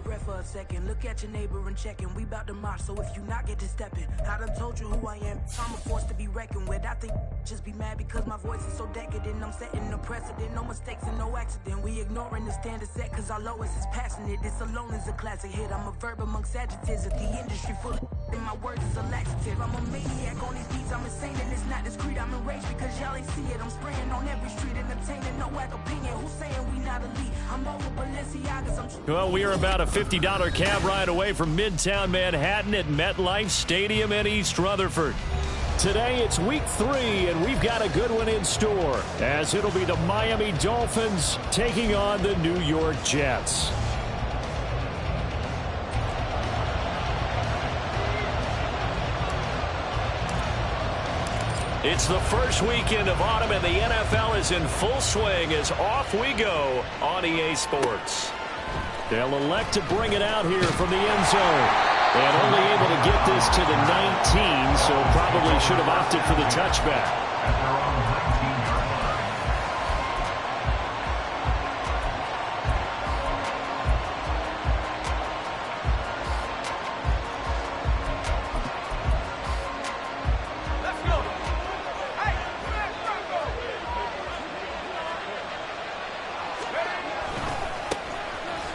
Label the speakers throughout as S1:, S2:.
S1: your breath for a second. Look at your neighbor and check in. We bout to march, so if you not get to stepping. I done told you who I am. I'm a force to be reckoned with. I think just be mad because my voice is so decadent. I'm setting the precedent. No mistakes and no accident. We ignoring the standard set cause our lowest is passionate. This alone is a classic hit. I'm a verb amongst adjectives. If the industry full of and my words is a laxative. I'm a maniac on these beats. I'm insane and it's not discreet. I'm enraged because y'all ain't see it. I'm spraying on every street entertaining. No whack opinion. Who's saying we not elite? I'm over Balenciagas.
S2: Well, we are about a $50 cab ride away from Midtown Manhattan at MetLife Stadium in East Rutherford. Today it's week 3, and we've got a good one in store, as it'll be the Miami Dolphins taking on the New York Jets. It's the first weekend of autumn, and the NFL is in full swing as off we go on EA Sports. They'll elect to bring it out here from the end zone. And only able to get this to the 19, so probably should have opted for the touchback.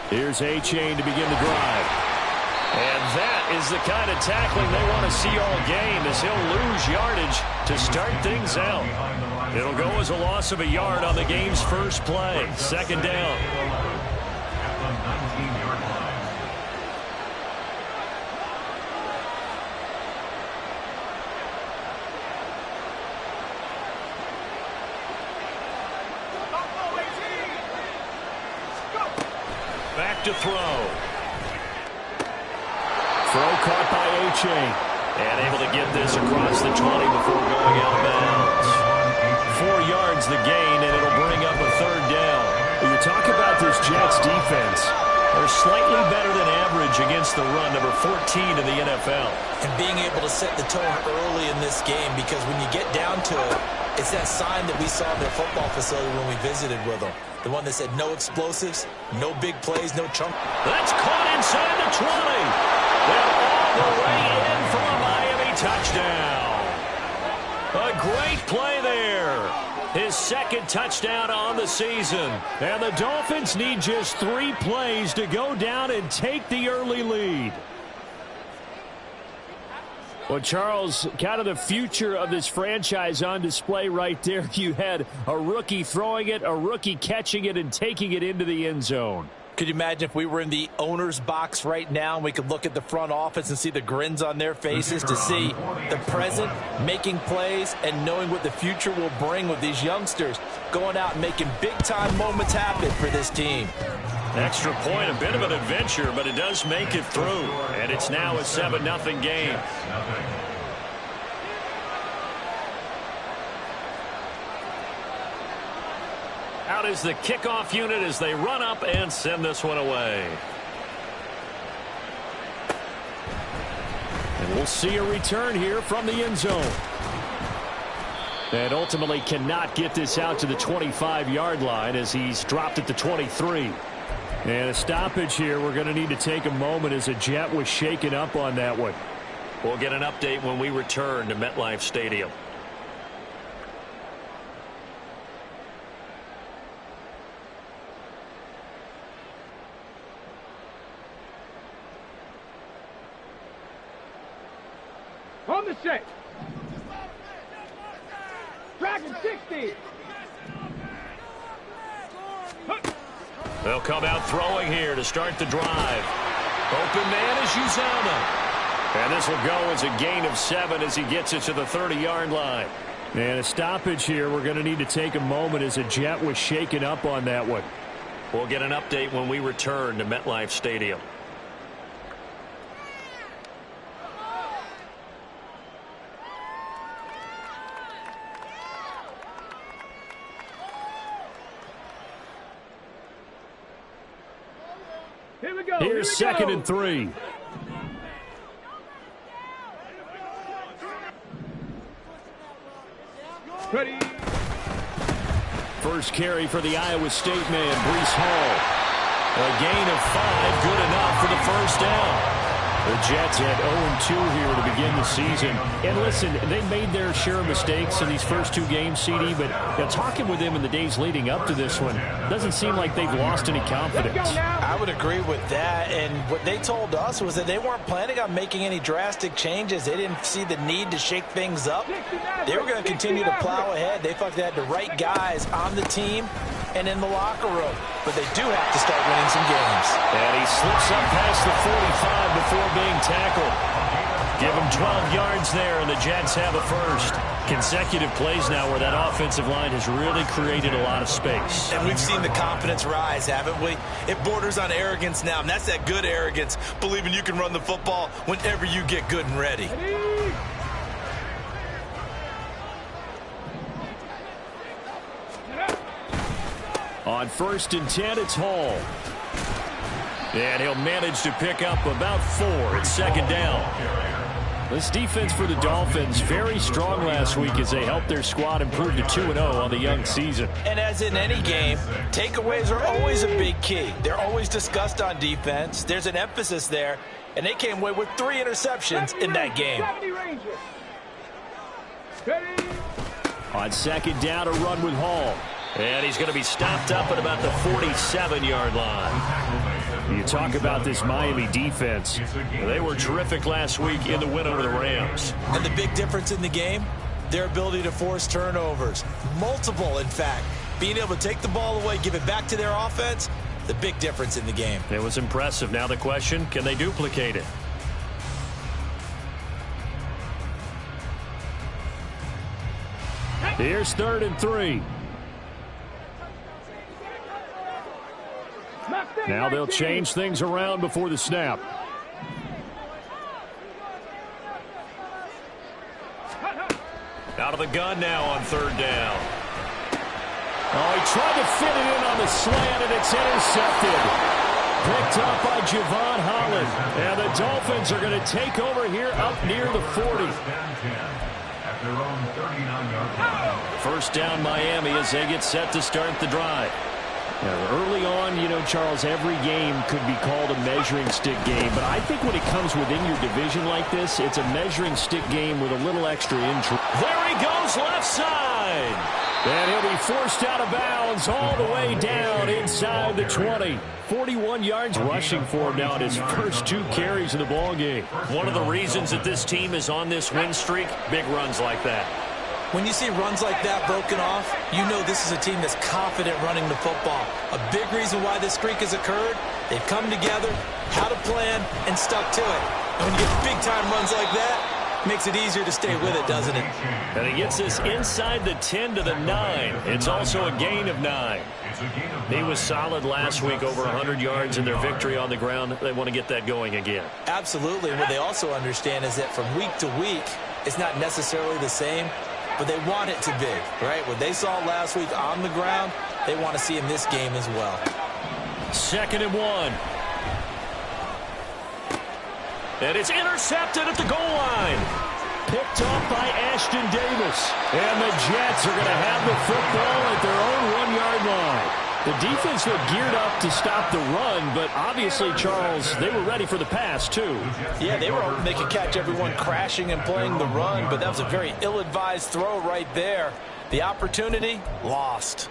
S2: Here's A-Chain to begin the drive. And that is the kind of tackling they want to see all game, as he'll lose yardage to start things out. It'll go as a loss of a yard on the game's first play. Second down. Back to throw. Throw caught by A-Chain. And able to get this across the 20 before going out of bounds. 4 yards the gain, and it'll bring up a third down. When you talk about this Jets defense, they're slightly better than average against the run, number 14 in the NFL.
S3: And being able to set the tone early in this game, because when you get down to it, it's that sign that we saw in their football facility when we visited with them. The one that said no explosives, no big plays, no chunk.
S2: That's caught inside the 20. And all the way in for a Miami touchdown. A great play there. His second touchdown on the season. And the Dolphins need just 3 plays to go down and take the early lead. Well, Charles, kind of the future of this franchise on display right there. You had a rookie throwing it, a rookie catching it, and taking it into the end zone.
S3: Could you imagine if we were in the owner's box right now and we could look at the front office and see the grins on their faces, to see the present making plays and knowing what the future will bring with these youngsters going out and making big-time moments happen for this team.
S2: Extra point, a bit of an adventure, but it does make it through. And it's now a 7-0 game. Out is the kickoff unit as they run up and send this one away. And we'll see a return here from the end zone. And ultimately cannot get this out to the 25-yard line as he's dropped at the 23. And a stoppage here. We're going to need to take a moment as a Jet was shaken up on that one. We'll get an update when we return to MetLife Stadium.
S4: On the set. Dragon 60.
S2: They'll come out throwing here to start the drive. Open man is Uzomah. And this will go as a gain of 7 as he gets it to the 30-yard line. And a stoppage here. We're going to need to take a moment as a Jet was shaken up on that one. We'll get an update when we return to MetLife Stadium.
S4: Here we go.
S2: Here's second and 3.
S4: Ready.
S2: First carry for the Iowa State man, Breece Hall. A gain of 5, good enough for the first down. The Jets had 0-2 here to begin the season. And listen, they made their share of mistakes in these first 2 games, CD, but talking with them in the days leading up to this one, doesn't seem like they've lost any confidence.
S3: I would agree with that, and what they told us was that they weren't planning on making any drastic changes. They didn't see the need to shake things up. They were going to continue to plow ahead. They felt they had the right guys on the team and in the locker room, but they do have to start winning some games.
S2: And he slips up past the 45 before being tackled. Give him 12 yards there, and the Jets have a first. Consecutive plays now where that offensive line has really created a lot of space.
S3: And we've seen the confidence rise, haven't we? It borders on arrogance now, and that's that good arrogance, believing you can run the football whenever you get good and ready.
S2: On 1st and 10, it's Hall. And he'll manage to pick up about 4. It's 2nd down. This defense for the Dolphins, very strong last week as they helped their squad improve to 2-0 on the young season.
S3: And as in any game, takeaways are always a big key. They're always discussed on defense. There's an emphasis there, and they came away with 3 interceptions in that game.
S2: On 2nd down, a run with Hall. And he's going to be stopped up at about the 47-yard line. You talk about this Miami defense. They were terrific last week in the win over the Rams.
S3: And the big difference in the game, their ability to force turnovers. Multiple, in fact. Being able to take the ball away, give it back to their offense, the big difference in the game.
S2: It was impressive. Now the question, can they duplicate it? Here's 3rd and 3. Now they'll change things around before the snap. Out of the gun now on 3rd down. Oh, he tried to fit it in on the slant, and it's intercepted. Picked up by Javon Holland. And the Dolphins are going to take over here up near the 40. First down Miami as they get set to start the drive. Now, early on, you know, Charles, every game could be called a measuring stick game. But I think when it comes within your division like this, it's a measuring stick game with a little extra intrigue. There he goes, left side. And he'll be forced out of bounds all the way down inside the 20. 41 yards rushing for him now in his first 2 carries in the ballgame. One of the reasons that this team is on this win streak, big runs like that.
S3: When you see runs like that broken off, you know this is a team that's confident running the football. A big reason why this streak has occurred, they've come together, had a plan, and stuck to it. And when you get big-time runs like that, it makes it easier to stay with it, doesn't it?
S2: And he gets this inside the 10 to the 9. It's also a gain of 9. He was solid last week, over 100 yards in their victory on the ground. They want to get that going again.
S3: Absolutely. And what they also understand is that from week to week, it's not necessarily the same, but they want it to be, right? What they saw last week on the ground, they want to see in this game as well.
S2: 2nd and 1. And it's intercepted at the goal line. Picked off by Ashton Davis. And the Jets are going to have the football at their own 1-yard line. The defense looked geared up to stop the run, but obviously, Charles, they were ready for the pass, too.
S3: Yeah, they were hoping they could catch everyone crashing and playing the run, but that was a very ill-advised throw right there. The opportunity, lost.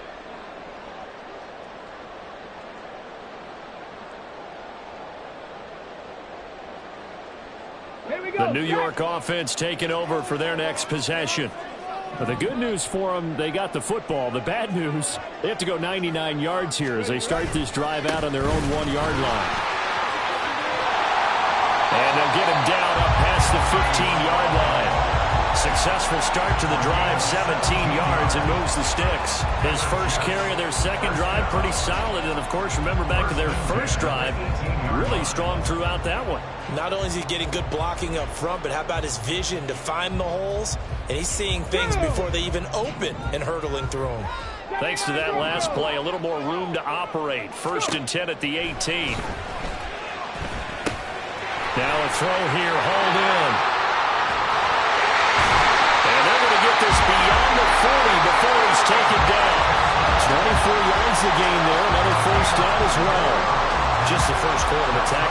S2: The New York offense taking over for their next possession. But the good news for them, they got the football. The bad news, they have to go 99 yards here as they start this drive out on their own 1-yard line. And they'll get him down up past the 15-yard line. Successful start to the drive, 17 yards, and moves the sticks. His first carry of their second drive, pretty solid. And, of course, remember back to their first drive, really strong throughout that one.
S3: Not only is he getting good blocking up front, but how about his vision to find the holes? And he's seeing things before they even open and hurtling through them.
S2: Thanks to that last play, a little more room to operate. 1st and 10 at the 18. Now a throw here, hauled in. And they're going to get this beyond the 40 before he's taken down. 24 yards the game there, another first down as well.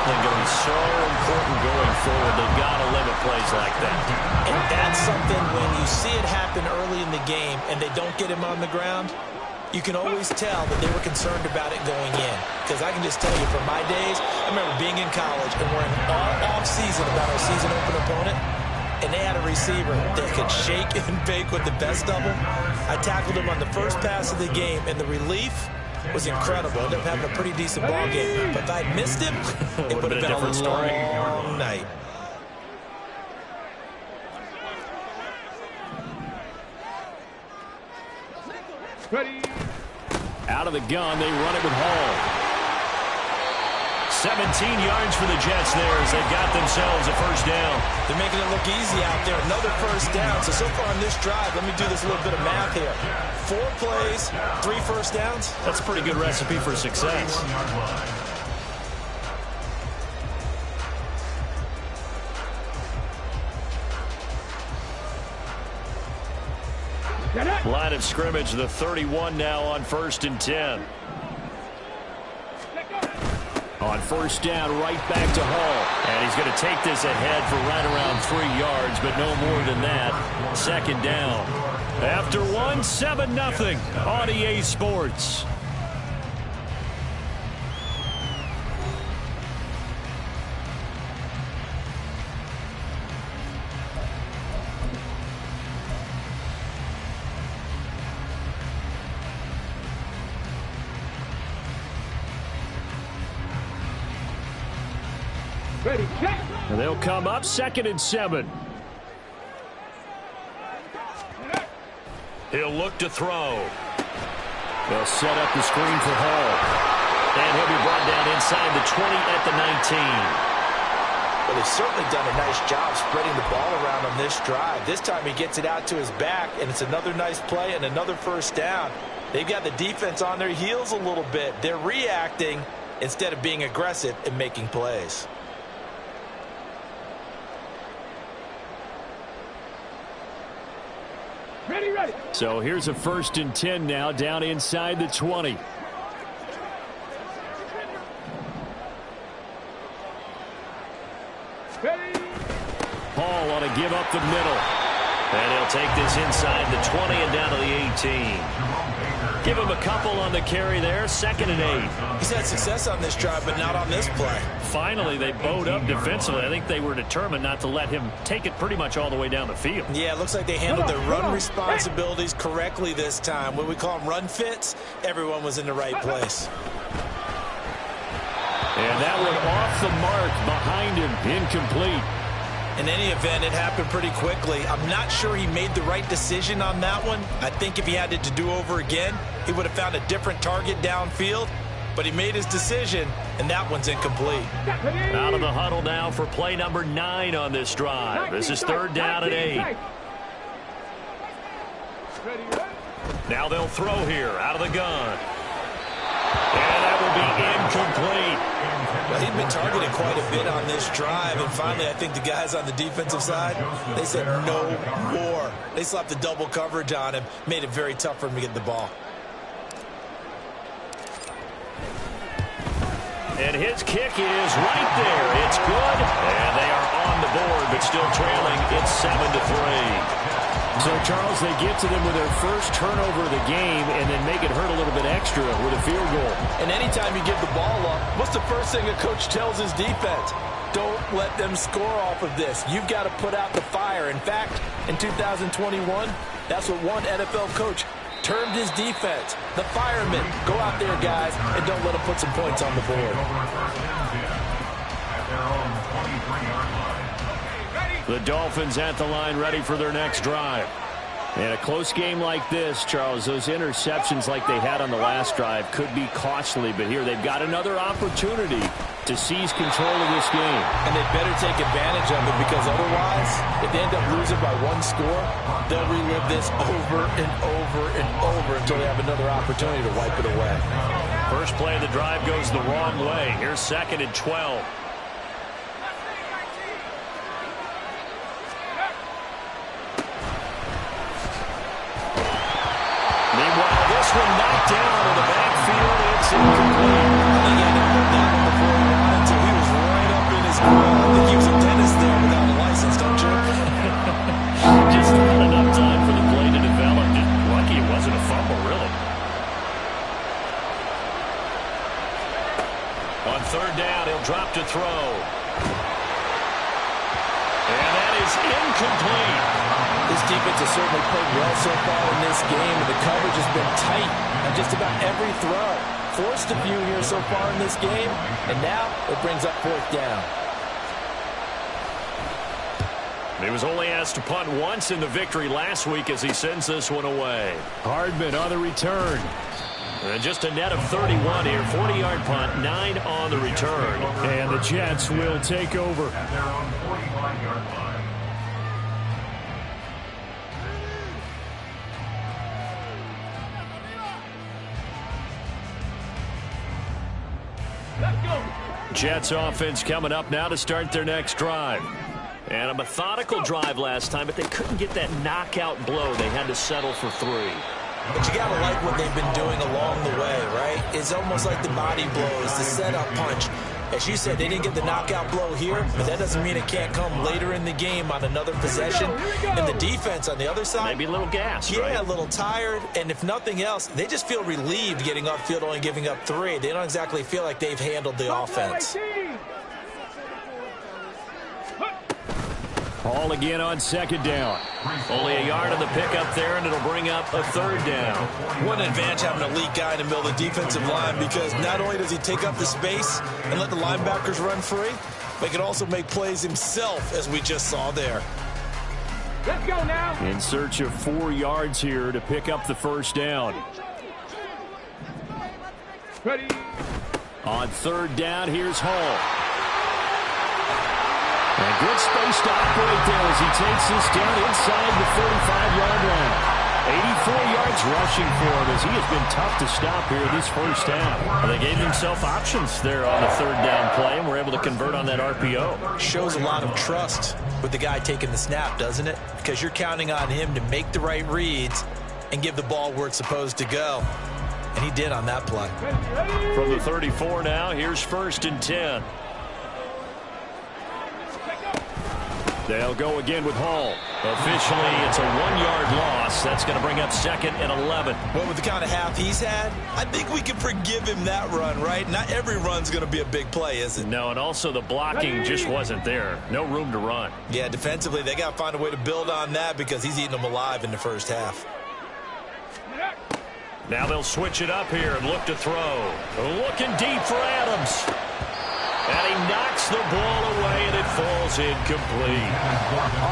S2: discipline going to be so important going forward. They've got to limit plays like that.
S3: And that's something when you see it happen early in the game and they don't get him on the ground, you can always tell that they were concerned about it going in. Because I can just tell you from my days, I remember being in college and worrying all off-season about our season open opponent, and they had a receiver that could shake and bake with the best of them. I tackled him on the first pass of the game, and the relief was incredible. Ended up having a pretty decent ball game. But if I'd missed him, it would have been a
S2: different story.
S3: long night.
S4: Ready.
S2: Out of the gun, they run it with Hall. 17 yards for the Jets there as they got themselves a first down.
S3: They're making it look easy out there. Another first down. So far on this drive, let me do this little bit of math here. 4 plays, 3 first downs.
S2: That's a pretty good recipe for success. Line of scrimmage, the 31 now on 1st and 10. On first down, right back to Hall. And he's going to take this ahead for right around 3 yards, but no more than that. 2nd down. After 1, 7-0 on EA Sports.
S4: Ready, check.
S2: And they'll come up 2nd and 7. He'll look to throw. They'll set up the screen for Hall. And he'll be brought down inside the 20 at the 19.
S3: Well, they've certainly done a nice job spreading the ball around on this drive. This time he gets it out to his back, and it's another nice play and another first down. They've got the defense on their heels a little bit. They're reacting instead of being aggressive and making plays.
S4: Ready, ready.
S2: So here's a 1st and 10 now down inside the 20.
S4: Ready.
S2: Hall on a give up the middle. And he'll take this inside the 20 and down to the 18. Give him a couple on the carry there. 2nd and 8.
S3: He's had success on this drive, but not on this play.
S2: Finally, they bowed up defensively. I think they were determined not to let him take it pretty much all the way down the field.
S3: Yeah, it looks like they handled their run responsibilities correctly this time. When we call them run fits, everyone was in the right place.
S2: And that one off the mark behind him, incomplete.
S3: In any event, it happened pretty quickly. I'm not sure he made the right decision on that one. I think if he had it to do over again, he would have found a different target downfield. But he made his decision, and that one's incomplete.
S2: Out of the huddle now for play number 9 on this drive. This is 3rd down and 8. Now they'll throw here out of the gun. And that will be incomplete.
S3: Well, he'd been targeted quite a bit on this drive, and finally I think the guys on the defensive side, they said no more. They slapped the double coverage on him, made it very tough for him to get the ball.
S2: And his kick is right there. It's good. And they are on the board, but still trailing. It's 7-3. So, Charles, they get to them with their first turnover of the game and then make it hurt a little bit extra with a field goal.
S3: And anytime you give the ball up, what's the first thing a coach tells his defense? Don't let them score off of this. You've got to put out the fire. In fact, in 2021, that's what one NFL coach termed his defense. The firemen. Go out there, guys, and don't let them put some points on the board.
S2: The Dolphins at the line ready for their next drive. In a close game like this, Charles, those interceptions like they had on the last drive could be costly, but here they've got another opportunity to seize control of this game.
S3: And they better take advantage of it, because otherwise, if they end up losing by 1 score, they'll relive this over and over and over until they have another opportunity to wipe it away.
S2: First play of the drive goes the wrong way. Here's 2nd and 12. Meanwhile, this one knocked down in the backfield. It's incomplete.
S3: I think he had to hold that one before he wanted to. He was I think he was a dentist there without a license, don't you?
S2: Just not enough time for the play to develop. Just lucky it wasn't a fumble, really. On third down, he'll drop to throw. And that is incomplete.
S3: This defense has certainly played well so far in this game, and the coverage has been tight on just about every throw. Forced a few here so far in this game, and now it brings up fourth down.
S2: He was only asked to punt once in the victory last week as he sends this one away. Hardman on the return. And just a net of 31 here. 40-yard punt, 9 on the return. And the Jets will take over. Jets offense coming up now to start their next drive. And a methodical drive last time, but they couldn't get that knockout blow. They had to settle for 3.
S3: But you got to like what they've been doing along the way, right? It's almost like the body blows, the setup punch. As you said, they didn't get the knockout blow here, but that doesn't mean it can't come later in the game on another possession. And the defense on the other side,
S2: maybe a little gassed, right?
S3: Yeah, a little tired. And if nothing else, they just feel relieved getting upfield, only giving up 3. They don't exactly feel like they've handled the offense.
S2: Ball again on second down. Only a yard on the pickup there, and it'll bring up a third down.
S3: What an advantage having an elite guy in the middle of the defensive line, because not only does he take up the space and let the linebackers run free, but he can also make plays himself, as we just saw there.
S4: Let's go now.
S2: In search of 4 yards here to pick up the first down.
S4: Ready.
S2: On third down, here's Hall. And good space to operate there as he takes this down inside the 45-yard line. 84 yards rushing for him as he has been tough to stop here this first half. Well, they gave themselves options there on the third down play and were able to convert on that RPO.
S3: Shows a lot of trust with the guy taking the snap, doesn't it? Because you're counting on him to make the right reads and give the ball where it's supposed to go. And he did on that play.
S2: From the 34 now, here's first and 10. They'll go again with Hall. Officially, it's a 1-yard loss. That's going to bring up second and 11.
S3: Well, with the kind of half he's had, I think we can forgive him that run, right? Not every run's going to be a big play, is it?
S2: No, and also the blocking just wasn't there. No room to run.
S3: Yeah, defensively, they got to find a way to build on that because he's eating them alive in the first half.
S2: Now they'll switch it up here and look to throw. Looking deep for Adams. And he knocks the ball away, and it falls incomplete.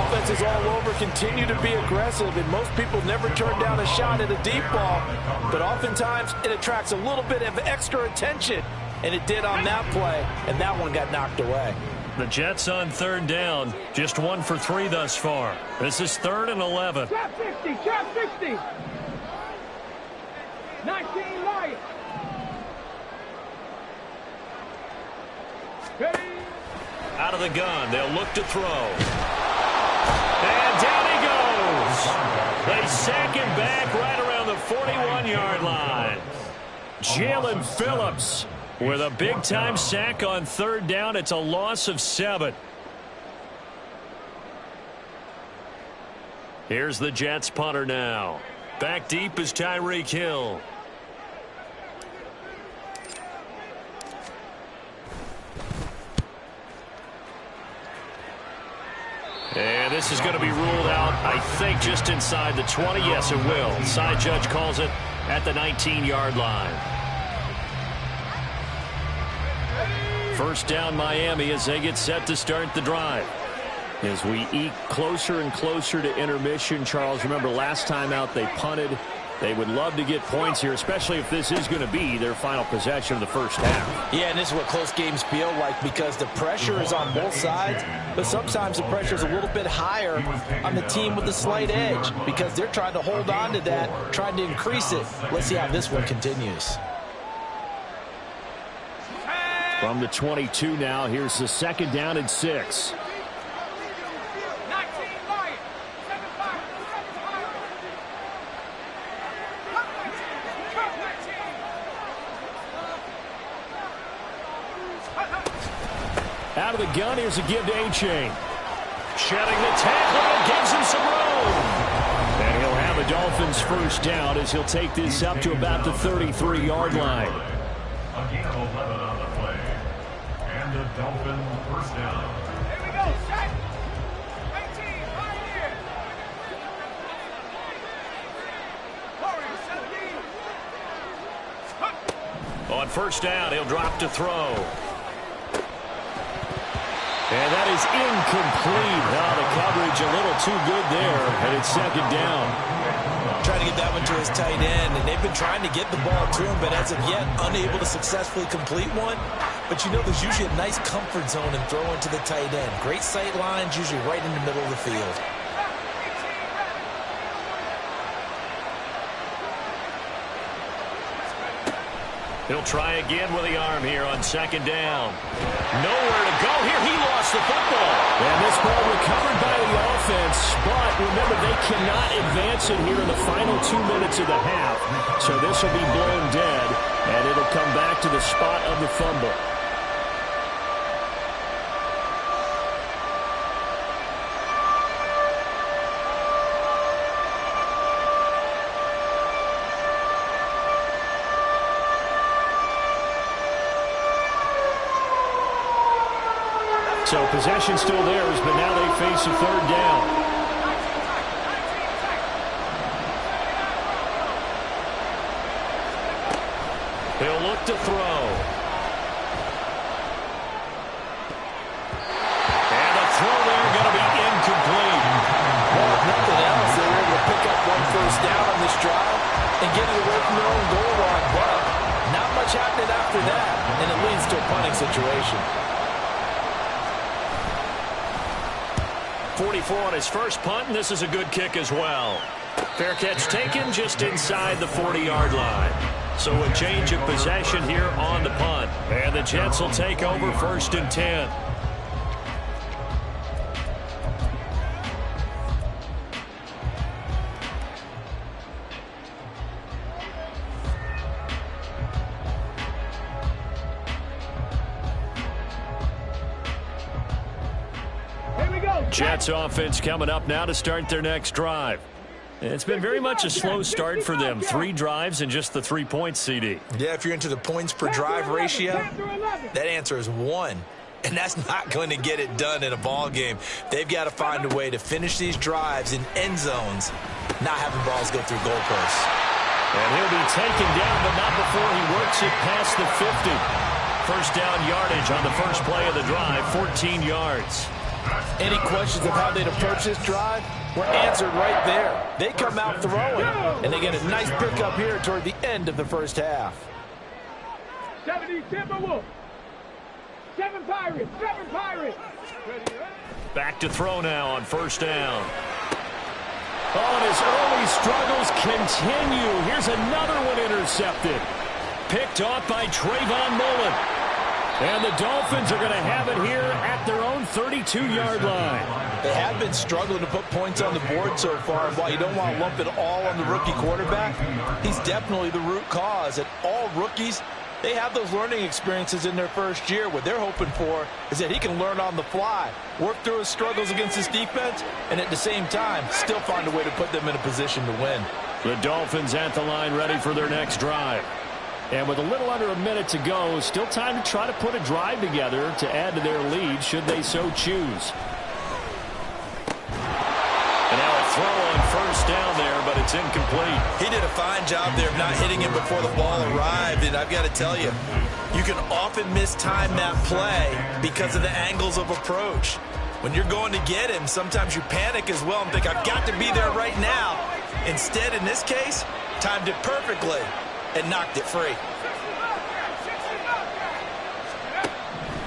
S3: Offenses all over continue to be aggressive, and most people never turn down a shot at a deep ball. But oftentimes, it attracts a little bit of extra attention, and it did on that play, and that one got knocked away.
S2: The Jets on third down, just 1 for 3 thus far. This is 3rd and 11.
S4: Trap 60, trap 60. 19 Lions.
S2: Out of the gun, they'll look to throw. And down he goes. They sack him back right around the 41-yard line. Jalen Phillips with a big-time sack on third down. It's a loss of 7. Here's the Jets punter now. Back deep is Tyreek Hill. And this is going to be ruled out, I think, just inside the 20. Yes, it will. Side judge calls it at the 19-yard line. First down, Miami, as they get set to start the drive. As we eke closer and closer to intermission, Charles, remember last time out they punted. They would love to get points here, especially if this is going to be their final possession of the first half.
S3: Yeah, and this is what close games feel like because the pressure is on both sides, but sometimes the pressure is a little bit higher on the team with the slight edge because they're trying to hold on to that, trying to increase it. Let's see how this one continues.
S2: From the 22 now, here's the 2nd down and 6. Out of the gun, here's a give to A-Chain. Shedding the tackle, gives him some room. And he'll have a Dolphins first down as he'll take this up to about the 33-yard line.
S5: A gain of 11 on the play. And the Dolphins first down.
S4: Here we go, set. 18, right here. Warrior, 17.
S2: On first down, he'll drop to throw. And that is incomplete. Now the coverage a little too good there, and it's second down.
S3: Trying to get that one to his tight end, and they've been trying to get the ball to him, but as of yet, unable to successfully complete one. But you know, there's usually a nice comfort zone in throwing to the tight end. Great sight lines, usually right in the middle of the field.
S2: He'll try again with the arm here on second down. Nowhere to go here. He lost the football. And this ball recovered by the offense. But remember, they cannot advance it here in the final 2 minutes of the half. So this will be blown dead. And it'll come back to the spot of the fumble. So possession still theirs, but now they face a third down. They'll look to throw. And a throw there going to be incomplete.
S3: Well, if nothing else, they were able to pick up one first down on this drive and get it away from their own goal line. But not much happening after that, and it leads to a punting situation.
S2: 44 on his first punt, and this is a good kick as well. Fair catch taken just inside the 40-yard line. So a change of possession here on the punt. And the Jets will take over first and 10. Jets offense coming up now to start their next drive. It's been very much a slow start for them. 3 drives and just the 3 points, CD.
S3: Yeah, if you're into the points per drive ratio, that answer is 1. And that's not going to get it done in a ball game. They've got to find a way to finish these drives in end zones, not having balls go through goalposts.
S2: And he'll be taken down, but not before he works it past the 50. First down yardage on the first play of the drive, 14 yards.
S3: Any questions of how they'd approach this drive were answered right there. They come out throwing, and they get a nice pickup here toward the end of the first half.
S4: 70 Timberwolves. 7 Pirates. 7 Pirates.
S2: Back to throw now on first down. Oh, and his early struggles continue. Here's another one intercepted. Picked off by Trayvon Mullen. And the Dolphins are going to have it here at their own 32-yard line.
S3: They have been struggling to put points on the board so far. And while you don't want to lump it all on the rookie quarterback, he's definitely the root cause. And all rookies, they have those learning experiences in their first year. What they're hoping for is that he can learn on the fly, work through his struggles against his defense, and at the same time, still find a way to put them in a position to win.
S2: The Dolphins at the line ready for their next drive. And with a little under a minute to go, still time to try to put a drive together to add to their lead should they so choose. And now a throw on first down there, but it's incomplete.
S3: He did a fine job there of not hitting him before the ball arrived. And I've got to tell you, you can often mistime that play because of the angles of approach. When you're going to get him, sometimes you panic as well and think, I've got to be there right now. Instead, in this case, timed it perfectly and knocked it free.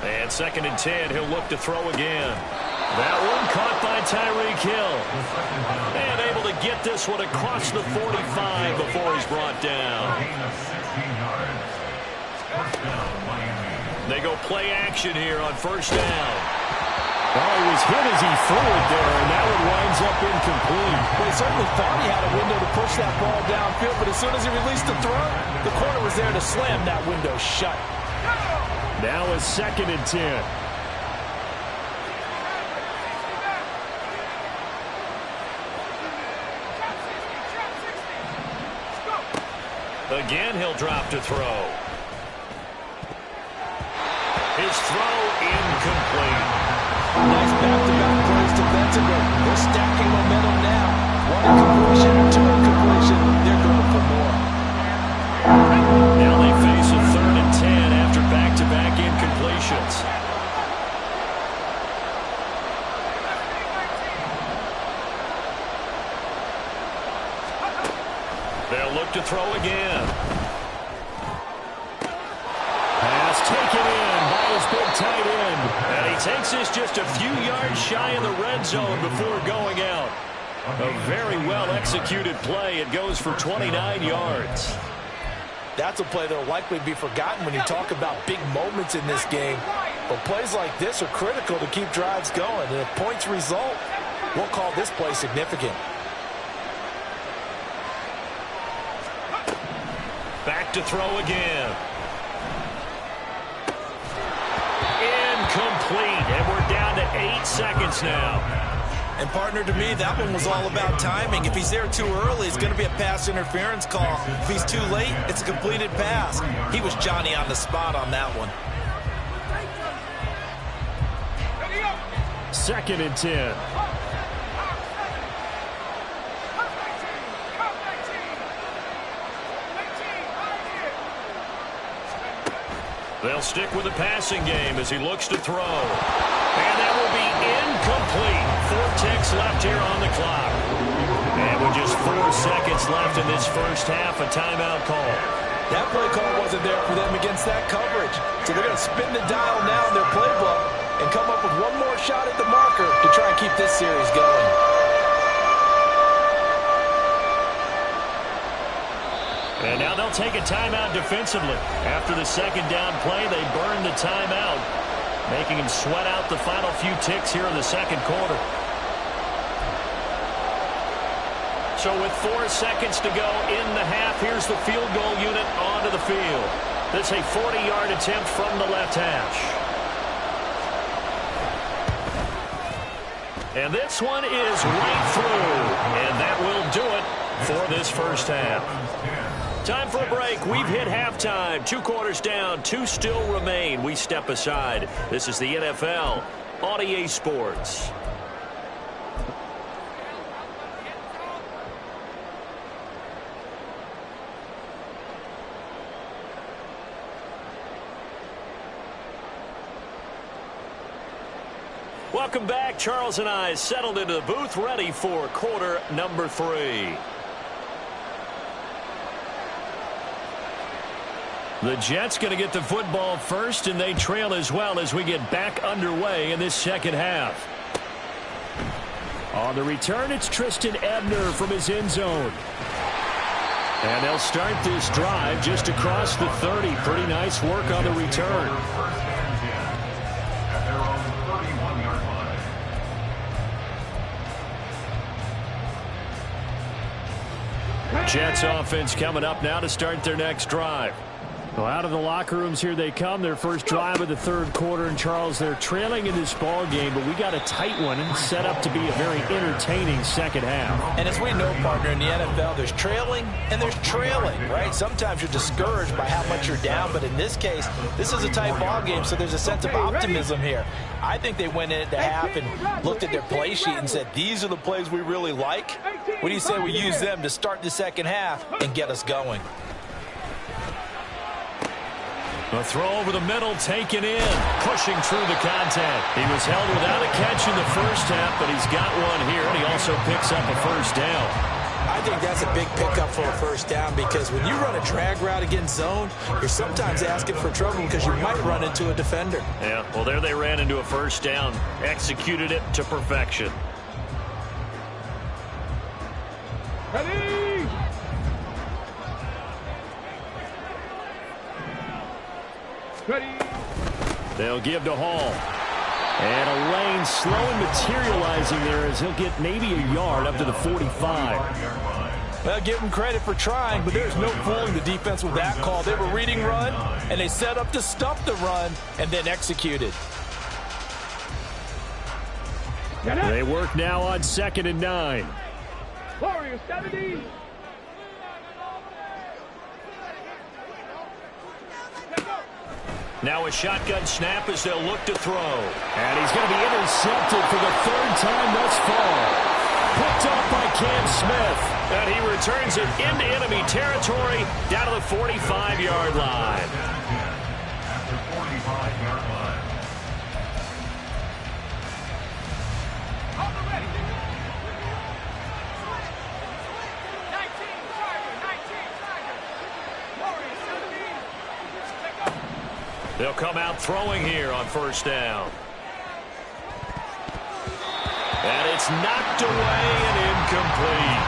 S2: And second and 10, he'll look to throw again. That one caught by Tyreek Hill. And able to get this one across the 45 before he's brought down. They go play action here on first down. Oh, he was hit as he threw it there, and that one winds up incomplete.
S3: Well, he certainly thought he had a window to push that ball downfield, but as soon as he released the throw, the corner was there to slam that window shut.
S2: Now a second and 10. Again, he'll drop to throw. His throw incomplete.
S3: Nice back-to-back plays defensively. They're stacking momentum now. One incompletion, two incompletion. They're going for more.
S2: Now they face a 3rd and 10 after back-to-back incompletions. They'll look to throw again. Pass taken in by his big tight end. And he takes this just a few yards shy of the red zone before going out. A very well-executed play. It goes for 29 yards.
S3: That's a play that will likely be forgotten when you talk about big moments in this game. But plays like this are critical to keep drives going. And if points result, we'll call this play significant.
S2: Back to throw again. Incomplete. And we're down to 8 seconds now.
S3: And, partner, to me, that one was all about timing. If he's there too early, it's going to be a pass interference call. If he's too late, it's a completed pass. He was Johnny on the spot on that one.
S2: 2nd and 10. They'll stick with the passing game as he looks to throw. And that will be incomplete. 4 ticks left here on the clock. And with just 4 seconds left in this first half, a timeout call.
S3: That play call wasn't there for them against that coverage. So they're going to spin the dial now in their playbook and come up with one more shot at the marker to try and keep this series going.
S2: And now they'll take a timeout defensively. After the 2nd down play, they burn the timeout, making him sweat out the final few ticks here in the 2nd quarter. So with 4 seconds to go in the half, here's the field goal unit onto the field. That's a 40-yard attempt from the left hash. And this one is right through. And that will do it for this first half. Time for a break. We've hit halftime. 2 quarters down. 2 still remain. We step aside. This is the NFL on EA Sports. Welcome back. Charles and I settled into the booth, ready for quarter number 3. The Jets going to get the football first, and they trail as well as we get back underway in this second half. On the return, it's Tristan Ebner from his end zone. And they'll start this drive just across the 30. Pretty nice work on the return.
S5: At their own 31-yard line.
S2: Jets offense coming up now to start their next drive. Well, out of the locker rooms here they come. Their first drive of the 3rd quarter. And, Charles, they're trailing in this ball game, but we got a tight one and set up to be a very entertaining second half.
S3: And as we know, partner, in the NFL, there's trailing and there's trailing, right? Sometimes you're discouraged by how much you're down, but in this case, this is a tight ball game, so there's a sense of optimism here. I think they went in at the half and looked at their play sheet and said, these are the plays we really like. What do you say we use them to start the second half and get us going?
S2: A throw over the middle, taken in, pushing through the contact. He was held without a catch in the first half, but he's got one here, and he also picks up a first down.
S3: I think that's a big pickup for a first down because when you run a drag route against zone, you're sometimes asking for trouble because you might run into a defender.
S2: Yeah, well, there they ran into a first down, executed it to perfection.
S4: Ready? Ready.
S2: They'll give to Hall. And a lane slow and materializing there as he'll get maybe a yard up to the 45.
S3: Well, give him credit for trying, but there's no fooling the defense with that call. They were reading run, and they set up to stuff the run and then executed.
S2: They work now on 2nd and 9.
S4: Warriors 70.
S2: Now a shotgun snap as they'll look to throw. And he's going to be intercepted for the third time thus far. Picked off by Cam Smith. And he returns it into enemy territory down to the 45-yard line.
S5: At the 45-yard line.
S4: On the ready. 19, Tiger. 19, Tiger. Warriors, 17. Take up.
S2: They'll come out throwing here on first down. And it's knocked away and incomplete.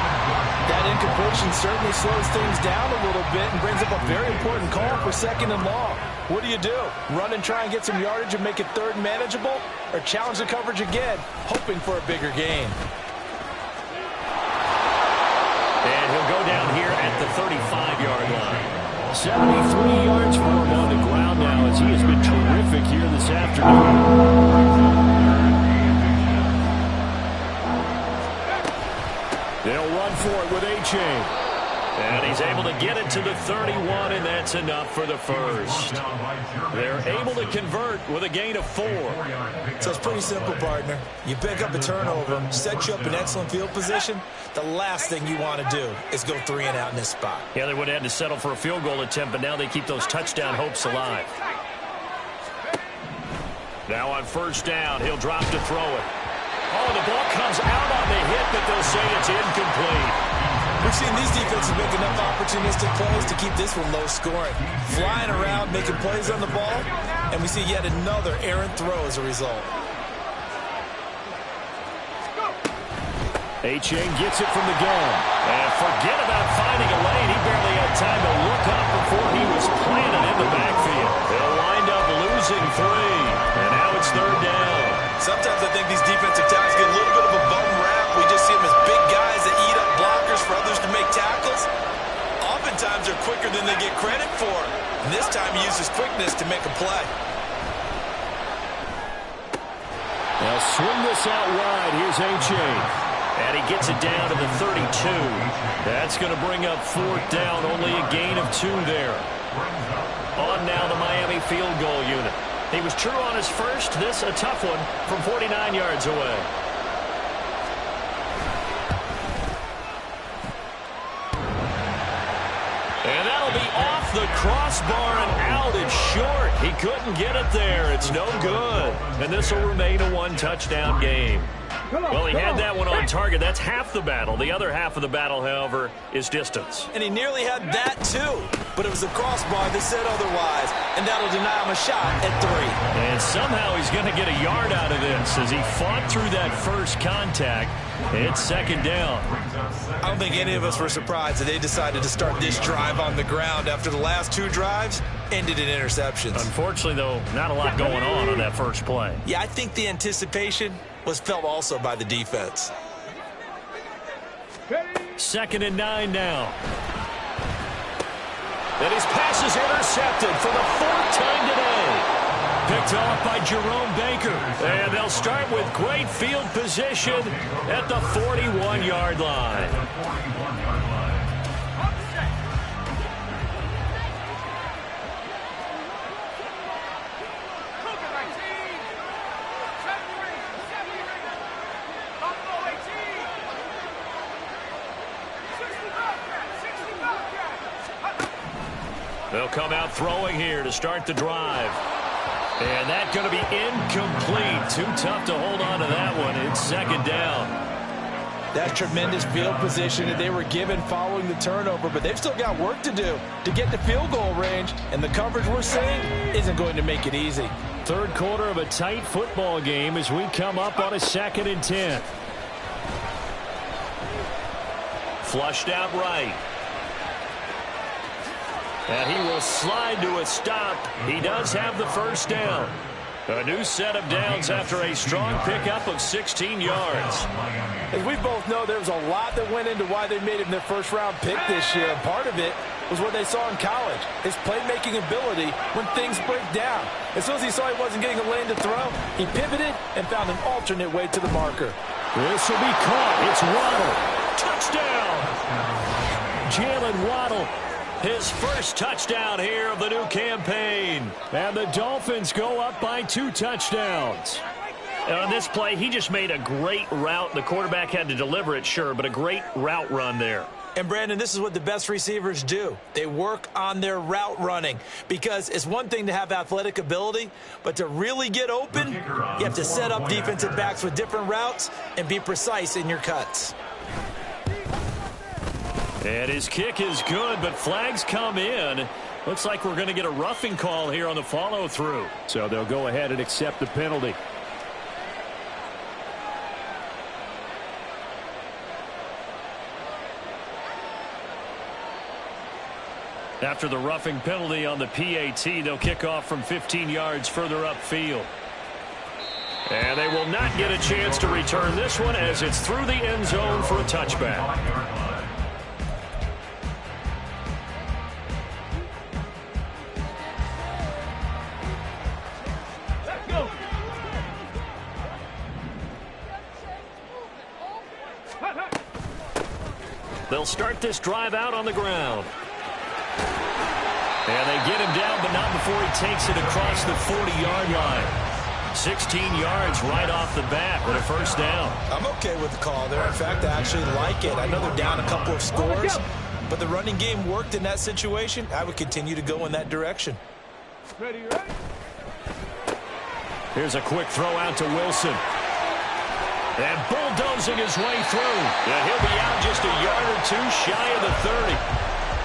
S3: That incompletion certainly slows things down a little bit and brings up a very important call for second and long. What do? Run and try and get some yardage and make it third and manageable? Or challenge the coverage again, hoping for a bigger gain?
S2: And he'll go down here at the 35-yard line. 73 yards for him on the ground now as he has been terrific here this afternoon. They'll run for it with A-Chain. And he's able to get it to the 31, and that's enough for the first. They're able to convert with a gain of 4.
S3: So it's pretty simple, partner. You pick up a turnover, set you up in excellent field position. The last thing you want to do is go 3 and out in this spot.
S2: Yeah, they would have had to settle for a field goal attempt, but now they keep those touchdown hopes alive. Now on first down, he'll drop to throw it. Oh, the ball comes out on the hit, but they'll say it's incomplete.
S3: We've seen these defenses make enough opportunistic plays to keep this one low scoring. Flying around, making plays on the ball, and we see yet another errant throw as a result.
S2: A-Chain gets it from the gun. And forget about finding a lane. He barely had time to look up before he was planted in the backfield. They'll wind up losing 3. And now it's third down.
S3: Sometimes I think these defensive tackles get a little bit of a bum rap. We just see them as big guys that eat up blockers for others to make tackles. Oftentimes they're quicker than they get credit for. And this time he uses quickness to make a play.
S2: They'll swing this out wide. Here's A-Chain. And he gets it down to the 32. That's going to bring up fourth down. Only a gain of 2 there. On now the Miami field goal unit. He was true on his first. This a tough one from 49 yards away. And that'll be off the crossbar and out. It's short. He couldn't get it there. It's no good. And this will remain a 1-touchdown game. Well, he had that one on target. That's half the battle. The other half of the battle, however, is distance.
S3: And he nearly had that, too. But it was the crossbar that said otherwise. And that'll deny him a shot at 3.
S2: And somehow he's going to get a yard out of this as he fought through that first contact. It's second down.
S3: I don't think any of us were surprised that they decided to start this drive on the ground after the last 2 drives ended in interceptions.
S2: Unfortunately, though, not a lot going on that first play.
S3: Yeah, I think the anticipation was felt also by the defense.
S2: 2nd and 9 now. And his pass is intercepted for the 4th time today. Picked off by Jerome Baker. And they'll start with great field position at the 41-yard line. They'll come out throwing here to start the drive. And that's going to be incomplete. Too tough to hold on to that one. It's second down.
S3: That's tremendous field position that they were given following the turnover, but they've still got work to do to get to field goal range, and the coverage we're seeing isn't going to make it easy.
S2: Third quarter of a tight football game as we come up on a 2nd and 10. Flushed out right. And he will slide to a stop. He does have the first down. A new set of downs after a strong pickup of 16 yards.
S3: As we both know, there was a lot that went into why they made him their first-round pick this year. And part of it was what they saw in college, his playmaking ability when things break down. As soon as he saw he wasn't getting a lane to throw, he pivoted and found an alternate way to the marker.
S2: This will be caught. It's Waddle. Touchdown! Jalen Waddle His first touchdown here of the new campaign. And the Dolphins go up by 2 touchdowns.
S6: And on this play, he just made a great route. The quarterback had to deliver it, sure, but a great route run there.
S3: And, Brandon, this is what the best receivers do. They work on their route running because it's one thing to have athletic ability, but to really get open, you have to set up defensive backs with different routes and be precise in your cuts.
S2: And his kick is good, but flags come in. Looks like we're going to get a roughing call here on the follow-through. So they'll go ahead and accept the penalty. After the roughing penalty on the PAT, they'll kick off from 15 yards further upfield. And they will not get a chance to return this one as it's through the end zone for a touchback. They'll start this drive out on the ground. And they get him down, but not before he takes it across the 40-yard line. 16 yards right off the bat with a first down.
S3: I'm okay with the call there. In fact, I actually like it. I know they're down a couple of scores, but the running game worked in that situation. I would continue to go in that direction.
S4: Ready, right?
S2: Here's a quick throw out to Wilson. And bulldozing his way through. And he'll be out just a yard or two shy of the 30.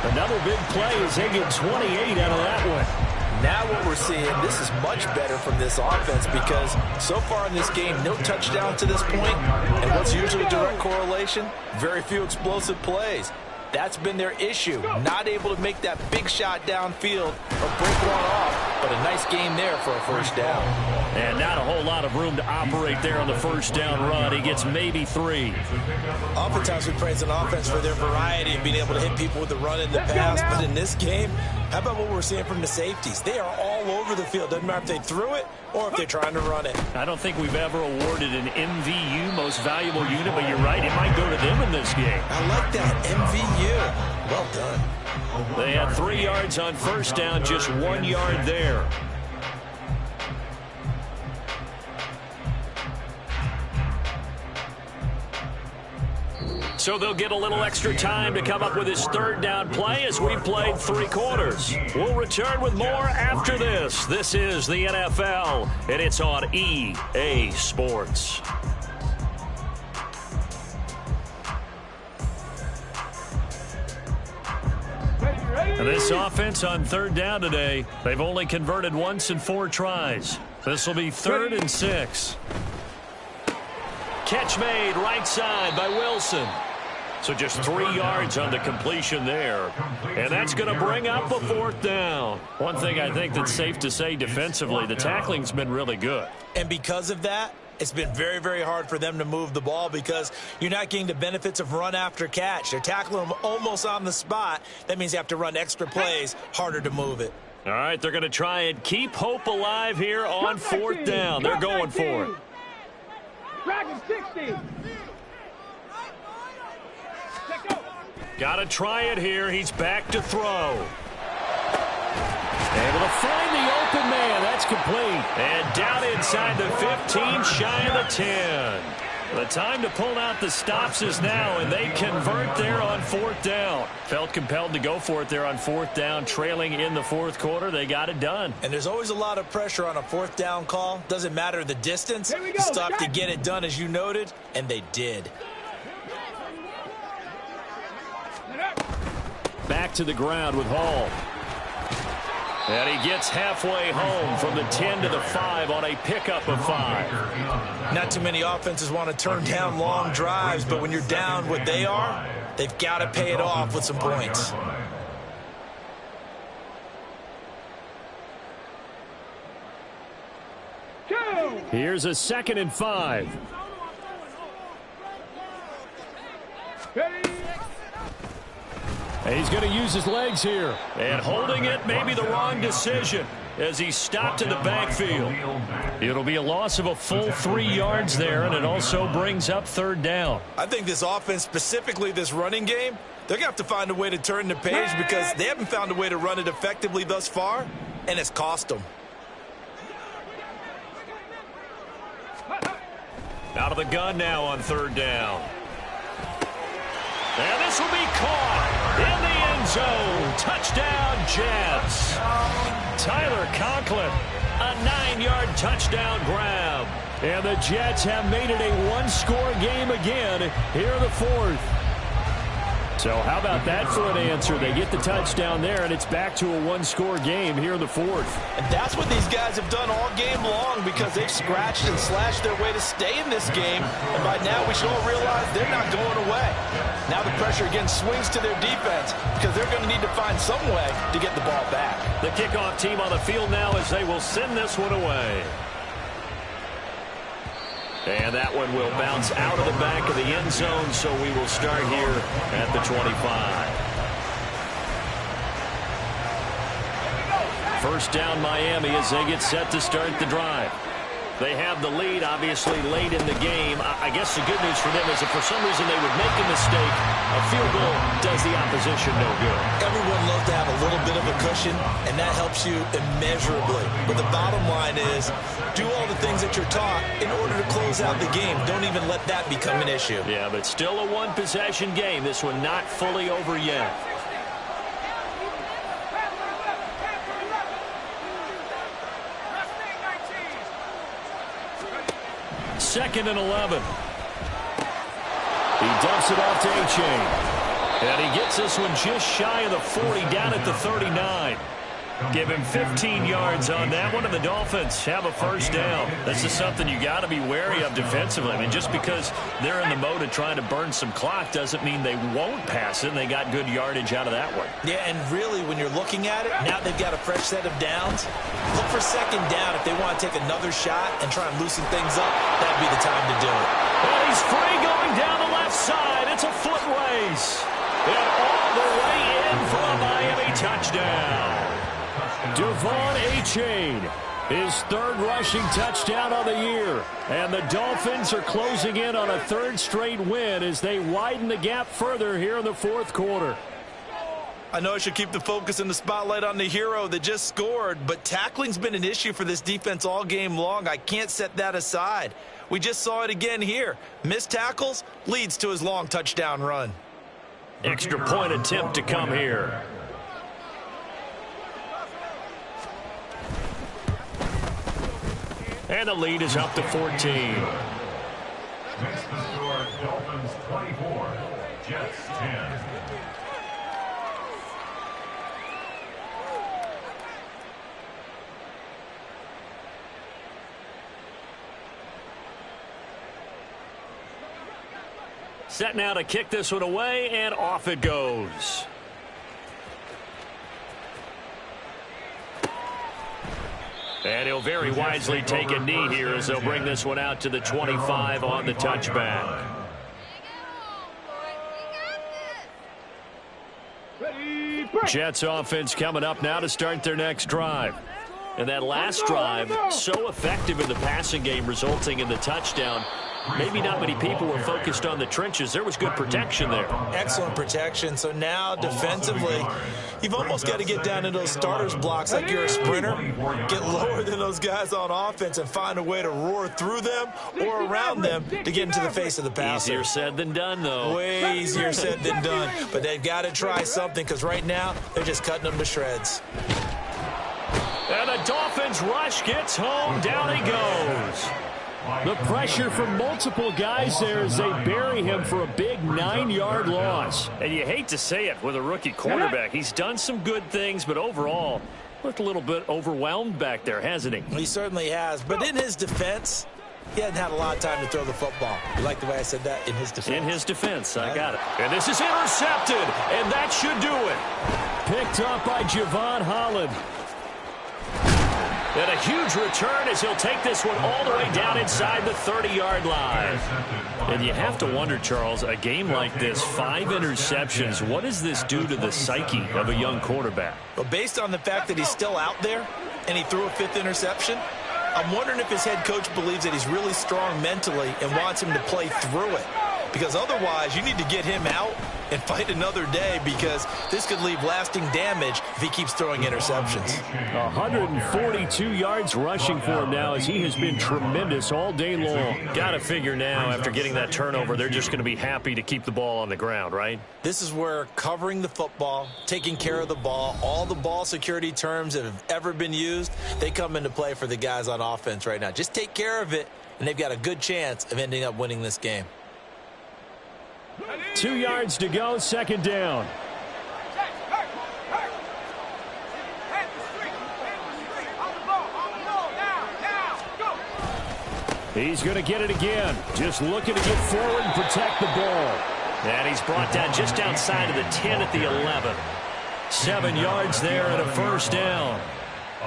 S2: Another big play as they get 28 out of that one.
S3: Now what we're seeing, this is much better from this offense because so far in this game, no touchdown to this point. And what's usually a direct correlation? Very few explosive plays. That's been their issue. Not able to make that big shot downfield or break one off, but a nice game there for a first down.
S2: And not a whole lot of room to operate there on the first down run. He gets maybe 3.
S3: Oftentimes we praise an offense for their variety of being able to hit people with the run in the pass, but in this game, how about what we're seeing from the safeties? They are all over the field. Doesn't matter if they threw it or if they're trying to run it.
S2: I don't think we've ever awarded an MVU, most valuable unit, but you're right, it might go to them in this game.
S3: I like that, MVU. Well done.
S2: They had 3 yards on first down, just 1 yard there. So they'll get a little extra time to come up with his third down play as we've played 3 quarters. We'll return with more after this. This is the NFL, and it's on EA Sports. And this offense on third down today, they've only converted once in 4 tries. This will be 3rd and 6. Catch made right side by Wilson. So just 3 yards on the completion there. And that's going to bring up a 4th down. One thing I think that's safe to say defensively, the tackling's been really good.
S3: And because of that, it's been very, very hard for them to move the ball because you're not getting the benefits of run after catch. They're tackling them almost on the spot. That means you have to run extra plays, harder to move it.
S2: All right, they're going to try and keep hope alive here on 4th down. They're going for it.
S4: Dragon 60.
S2: Got to try it here. He's back to throw. Able to find the open man. That's complete. And down inside the 15, shy of the 10. The time to pull out the stops is now, and they convert there on 4th down. Felt compelled to go for it there on 4th down, trailing in the 4th quarter. They got it done.
S3: And there's always a lot of pressure on a 4th down call. Doesn't matter the distance. Stop to get it done, as you noted, and they did.
S2: Back to the ground with Hall. And he gets halfway home from the 10 to the 5 on a pickup of 5.
S3: Not too many offenses want to turn down long drives, but when you're down what they are, they've got to pay it off with some points.
S2: Here's a 2nd and 5. And he's going to use his legs here. And holding it may be the wrong decision as he's stopped in the backfield. It'll be a loss of a full 3 yards there, and it also brings up 3rd down.
S3: I think this offense, specifically this running game, They're going to have to find a way to turn the page because they haven't found a way to run it effectively thus far, and it's cost them.
S6: Out of the gun now on third down. And this will be caught in the end zone. Touchdown, Jets. Tyler Conklin, a 9-yard touchdown grab. And the Jets have made it a one-score game again here in the fourth. So how about that for an answer? They get the touchdown there, and it's back to a one-score game here in the fourth.
S3: And that's what these guys have done all game long because they've scratched and slashed their way to stay in this game. And by now we should all realize they're not going away. Now the pressure again swings to their defense because they're going to need to find some way to get the ball back.
S6: The kickoff team on the field now as they will send this one away. And that one will bounce out of the back of the end zone, so we will start here at the 25. First down Miami as they get set to start the drive. They have the lead, obviously, late in the game. I guess the good news for them is if for some reason they would make a mistake, a field goal does the opposition no good.
S3: Everyone loves to have a little bit of a cushion, and that helps you immeasurably. But the bottom line is do all the things that you're taught in order to close out the game. Don't even let that become an issue.
S6: Yeah, but still a one-possession game. This one not fully over yet. Second and 11. He dumps it off to A-Chain. And he gets this one just shy of the 40 down at the 39. Give him 15 yards on that one, and the Dolphins have a first down. This is something you got to be wary of defensively. I mean, just because they're in the mode of trying to burn some clock doesn't mean they won't pass it, and they got good yardage out of that one.
S3: Yeah, and really, when you're looking at it, now they've got a fresh set of downs. Look for second down if they want to take another shot and try and loosen things up. That'd be the time to do it.
S6: And he's free going down the left side. It's a foot race. And all the way in for a Miami touchdown. Devon A-Chain, his third rushing touchdown of the year. And the Dolphins are closing in on a third straight win as they widen the gap further here in the fourth quarter.
S3: I know I should keep the focus and the spotlight on the hero that just scored, but tackling's been an issue for this defense all game long. I can't set that aside. We just saw it again here. Missed tackles leads to his long touchdown run.
S6: Extra point attempt to come here. And the lead is up to 14.
S5: Next to score, Dolphins 24, Jets 10.
S6: Set now to kick this one away, and off it goes. And he'll very wisely take a knee here as they'll bring this one out to the 25 on the touchback. Jets offense coming up now to start their next drive. And that last drive, so effective in the passing game, resulting in the touchdown. Maybe not many people were focused on the trenches. There was good protection there.
S3: Excellent protection. So now defensively, you've almost got to get down into those starters blocks like you're a sprinter. Get lower than those guys on offense and find a way to roar through them or around them to get into the face of the passer.
S6: Easier said than done, though.
S3: Way easier said than done. But they've got to try something because right now they're just cutting them to shreds.
S6: And the Dolphins rush gets home. Down he goes. The pressure from multiple guys there as they bury him for a big 9-yard loss. And you hate to say it with a rookie quarterback. He's done some good things, but overall, looked a little bit overwhelmed back there, hasn't he?
S3: He certainly has. But in his defense, he hadn't had a lot of time to throw the football. You like the way I said that? In his defense.
S6: In his defense, I got it. And this is intercepted, and that should do it. Picked up by Javon Holland. And a huge return as he'll take this one all the way down inside the 30-yard line. And you have to wonder, Charles, a game like this, 5 interceptions, what does this do to the psyche of a young quarterback?
S3: Well, based on the fact that he's still out there and he threw a 5th interception, I'm wondering if his head coach believes that he's really strong mentally and wants him to play through it. because otherwise you need to get him out and fight another day, because this could leave lasting damage if he keeps throwing interceptions.
S2: 142 yards rushing for him now, as he has been tremendous all day long. Got to figure now, after getting that turnover, they're just going to be happy to keep the ball on the ground, right?
S3: This is where covering the football, taking care of the ball, all the ball security terms that have ever been used, they come into play for the guys on offense right now. Just take care of it, and they've got a good chance of ending up winning this game.
S2: 2 yards to go, second down. He's going to get it again. Just looking to get forward and protect the ball.
S6: And he's brought down just outside of the 10 at the 11.
S2: 7 yards there and a first down.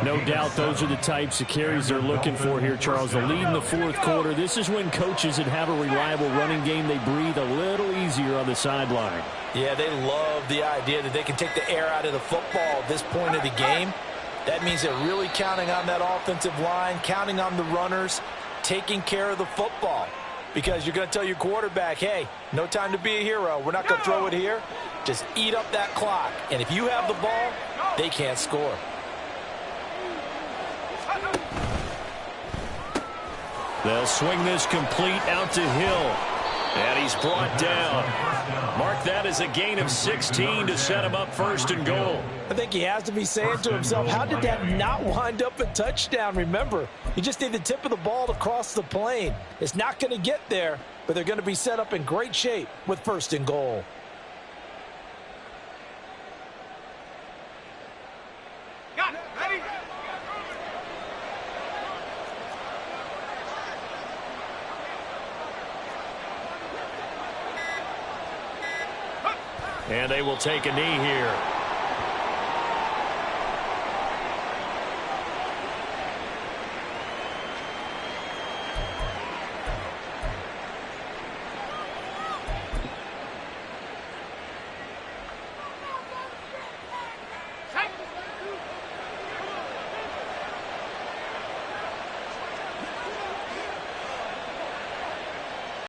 S2: No doubt those are the types of carries they're looking for here, Charles. The lead in the fourth quarter. This is when coaches that have a reliable running game, they breathe a little easier on the sideline.
S3: Yeah, they love the idea that they can take the air out of the football at this point of the game. That means they're really counting on that offensive line, counting on the runners, taking care of the football. Because you're going to tell your quarterback, hey, no time to be a hero. We're not going to throw it here. Just eat up that clock. And if you have the ball, they can't score.
S2: They'll swing this complete out to Hill.
S6: And he's brought down. Mark that as a gain of 16 to set him up first and goal.
S3: I think he has to be saying to himself, how did that not wind up a touchdown? Remember, you just need the tip of the ball to cross the plane. It's not going to get there, but they're going to be set up in great shape with first and goal.
S4: Got it. Ready?
S6: And they will take a knee here.